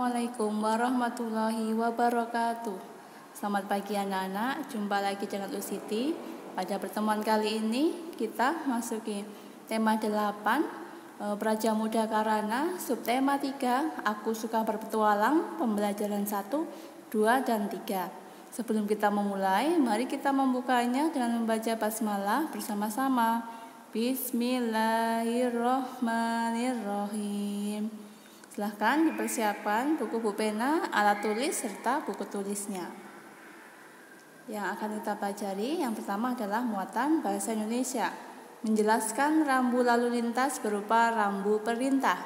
Assalamualaikum warahmatullahi wabarakatuh. Selamat pagi anak-anak, jumpa lagi dengan Siti. Pada pertemuan kali ini kita masuki tema 8 Praja Muda Karana, subtema 3 Aku Suka Berpetualang, pembelajaran 1, 2, dan 3. Sebelum kita memulai, mari kita membukanya dengan membaca basmalah bersama-sama. Bismillahirrohmanirrohim. Silahkan dipersiapkan buku pulpen, alat tulis, serta buku tulisnya. Yang akan kita pelajari yang pertama adalah muatan bahasa Indonesia. Menjelaskan rambu lalu lintas berupa rambu perintah.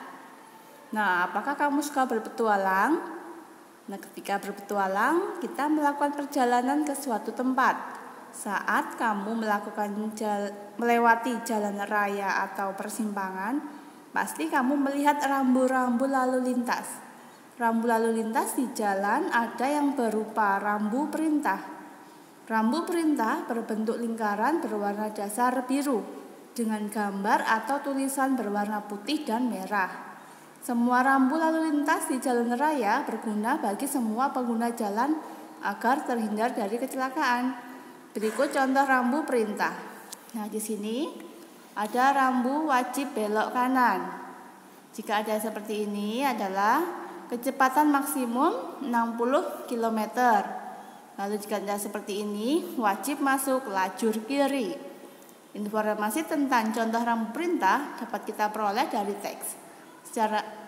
Nah, apakah kamu suka berpetualang? Nah, ketika berpetualang, kita melakukan perjalanan ke suatu tempat. Saat kamu melewati jalan raya atau persimpangan, pasti kamu melihat rambu-rambu lalu lintas. Rambu lalu lintas di jalan ada yang berupa rambu perintah. Rambu perintah berbentuk lingkaran berwarna dasar biru dengan gambar atau tulisan berwarna putih dan merah. Semua rambu lalu lintas di jalan raya berguna bagi semua pengguna jalan agar terhindar dari kecelakaan. Berikut contoh rambu perintah. Nah, di sini ada rambu wajib belok kanan. Jika ada seperti ini adalah kecepatan maksimum 60 km. Lalu jika ada seperti ini wajib masuk lajur kiri. Informasi tentang contoh rambu perintah dapat kita peroleh dari teks.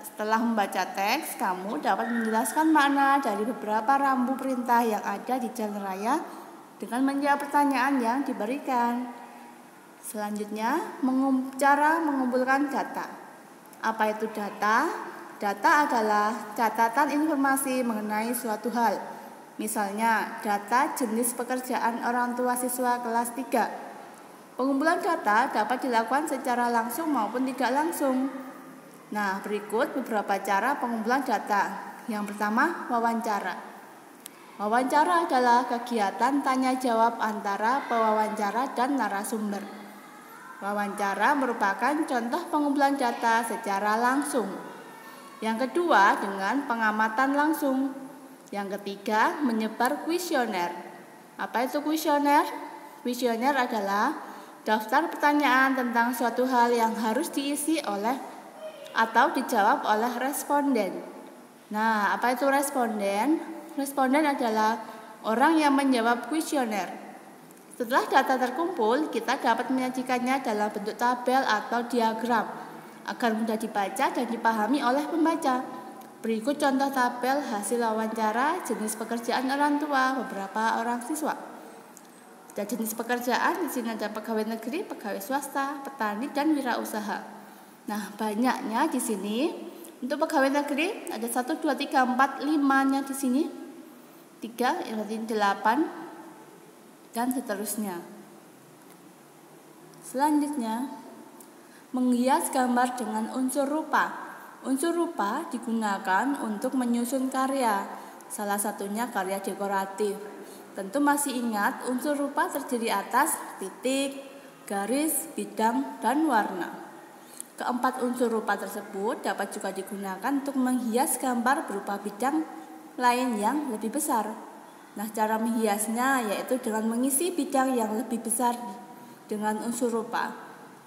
Setelah membaca teks, kamu dapat menjelaskan makna dari beberapa rambu perintah yang ada di jalan raya dengan menjawab pertanyaan yang diberikan. Selanjutnya, cara mengumpulkan data. Apa itu data? Data adalah catatan informasi mengenai suatu hal. Misalnya, data jenis pekerjaan orang tua siswa kelas 3. Pengumpulan data dapat dilakukan secara langsung maupun tidak langsung. Nah, berikut beberapa cara pengumpulan data. Yang pertama, wawancara. Wawancara adalah kegiatan tanya jawab antara pewawancara dan narasumber. Wawancara merupakan contoh pengumpulan data secara langsung. Yang kedua, dengan pengamatan langsung. Yang ketiga, menyebar kuesioner. Apa itu kuesioner? Kuesioner adalah daftar pertanyaan tentang suatu hal yang harus diisi oleh atau dijawab oleh responden. Nah, apa itu responden? Responden adalah orang yang menjawab kuesioner. Setelah data terkumpul, kita dapat menyajikannya dalam bentuk tabel atau diagram agar mudah dibaca dan dipahami oleh pembaca. Berikut contoh tabel hasil wawancara jenis pekerjaan orang tua beberapa orang siswa. Ada jenis pekerjaan, di sini ada pegawai negeri, pegawai swasta, petani, dan wirausaha. Nah, banyaknya di sini. Untuk pegawai negeri ada 1, 2, 3, 4, 5-nya di sini. 3, berarti 8. Dan seterusnya. Selanjutnya, menghias gambar dengan unsur rupa. Unsur rupa digunakan untuk menyusun karya, salah satunya karya dekoratif. Tentu masih ingat unsur rupa terdiri atas titik, garis, bidang, dan warna. Keempat unsur rupa tersebut dapat juga digunakan untuk menghias gambar berupa bidang lain yang lebih besar. Nah, cara menghiasnya yaitu dengan mengisi bidang yang lebih besar dengan unsur rupa.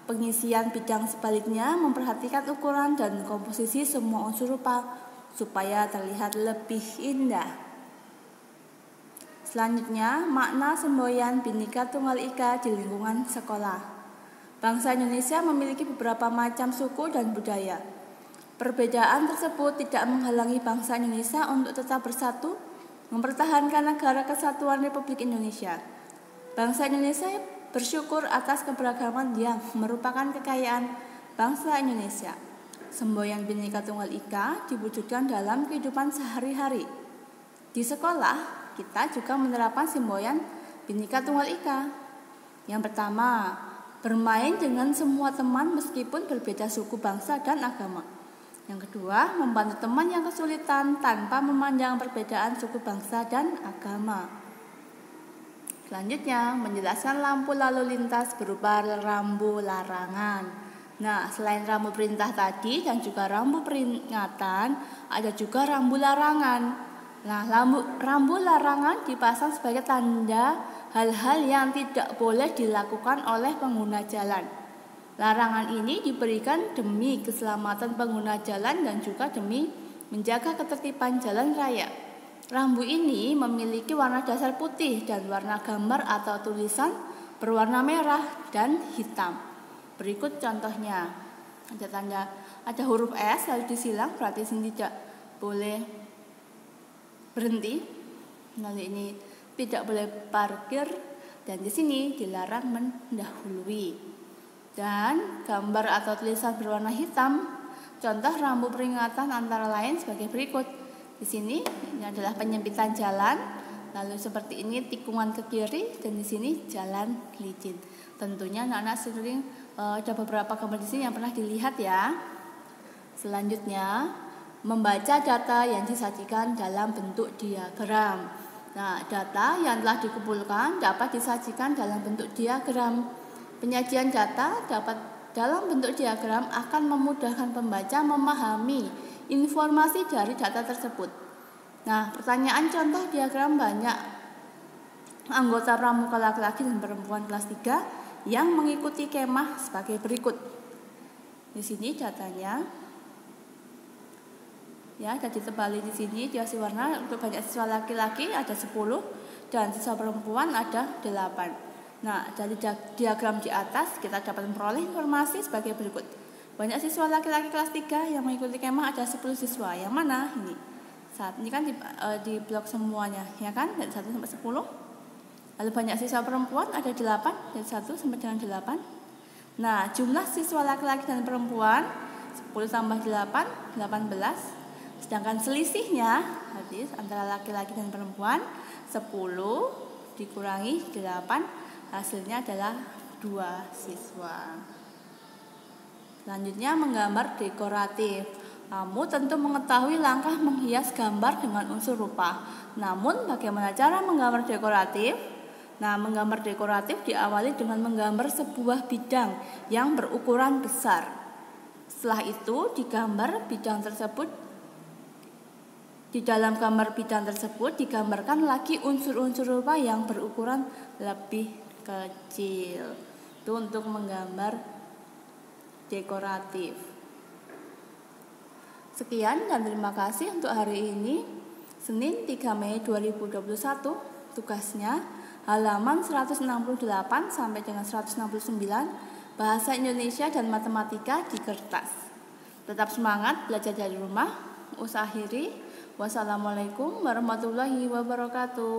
Pengisian bidang sebaliknya memperhatikan ukuran dan komposisi semua unsur rupa supaya terlihat lebih indah. Selanjutnya, makna semboyan Bhinneka Tunggal Ika di lingkungan sekolah. Bangsa Indonesia memiliki beberapa macam suku dan budaya. Perbedaan tersebut tidak menghalangi bangsa Indonesia untuk tetap bersatu, mempertahankan negara kesatuan Republik Indonesia. Bangsa Indonesia bersyukur atas keberagaman yang merupakan kekayaan bangsa Indonesia. Semboyan Bhinneka Tunggal Ika diwujudkan dalam kehidupan sehari-hari. Di sekolah, kita juga menerapkan semboyan Bhinneka Tunggal Ika. Yang pertama, bermain dengan semua teman meskipun berbeda suku, bangsa, dan agama. Yang kedua, membantu teman yang kesulitan tanpa memandang perbedaan suku, bangsa, dan agama. Selanjutnya, menjelaskan lampu lalu lintas berupa rambu larangan. Nah, selain rambu perintah tadi dan juga rambu peringatan, ada juga rambu larangan. Nah, rambu larangan dipasang sebagai tanda hal-hal yang tidak boleh dilakukan oleh pengguna jalan. Larangan ini diberikan demi keselamatan pengguna jalan dan juga demi menjaga ketertiban jalan raya. Rambu ini memiliki warna dasar putih dan warna gambar atau tulisan berwarna merah dan hitam. Berikut contohnya, ada huruf S lalu disilang, berarti sini tidak boleh berhenti. Lalu ini tidak boleh parkir, dan di sini dilarang mendahului. Dan gambar atau tulisan berwarna hitam, contoh rambu peringatan antara lain sebagai berikut. Di sini ini adalah penyempitan jalan, lalu seperti ini tikungan ke kiri, dan di sini jalan licin. Tentunya anak-anak sering ada beberapa gambar di sini yang pernah dilihat ya. Selanjutnya, membaca data yang disajikan dalam bentuk diagram. Nah, data yang telah dikumpulkan dapat disajikan dalam bentuk diagram. Penyajian data dalam bentuk diagram akan memudahkan pembaca memahami informasi dari data tersebut. Nah, pertanyaan contoh diagram banyak anggota pramuka laki-laki dan perempuan kelas 3 yang mengikuti kemah sebagai berikut. Di sini datanya ya, ada ditebali di sini dikasih warna. Untuk banyak siswa laki-laki ada 10 dan siswa perempuan ada 8. Nah, dari diagram di atas kita dapat memperoleh informasi sebagai berikut. Banyak siswa laki-laki kelas 3 yang mengikuti kemah ada 10 siswa. Yang mana ini? Saat ini kan di blok semuanya, ya kan? Dari 1 sampai 10. Lalu banyak siswa perempuan ada 8, dari 1 sampai dengan 8. Nah, jumlah siswa laki-laki dan perempuan 10 tambah 8, 18. Sedangkan selisihnya hadis antara laki-laki dan perempuan 10 dikurangi 8, hasilnya adalah 2 siswa. Selanjutnya menggambar dekoratif. Kamu tentu mengetahui langkah menghias gambar dengan unsur rupa. Namun bagaimana cara menggambar dekoratif? Nah, menggambar dekoratif diawali dengan menggambar sebuah bidang yang berukuran besar. Setelah itu digambar bidang tersebut. Di dalam gambar bidang tersebut digambarkan lagi unsur-unsur rupa yang berukuran lebih kecil. Itu untuk menggambar dekoratif. Sekian dan terima kasih untuk hari ini, Senin 3 Mei 2021. Tugasnya halaman 168 sampai dengan 169, bahasa Indonesia dan matematika di kertas. Tetap semangat belajar dari rumah. Usaha akhiri. Wassalamualaikum warahmatullahi wabarakatuh.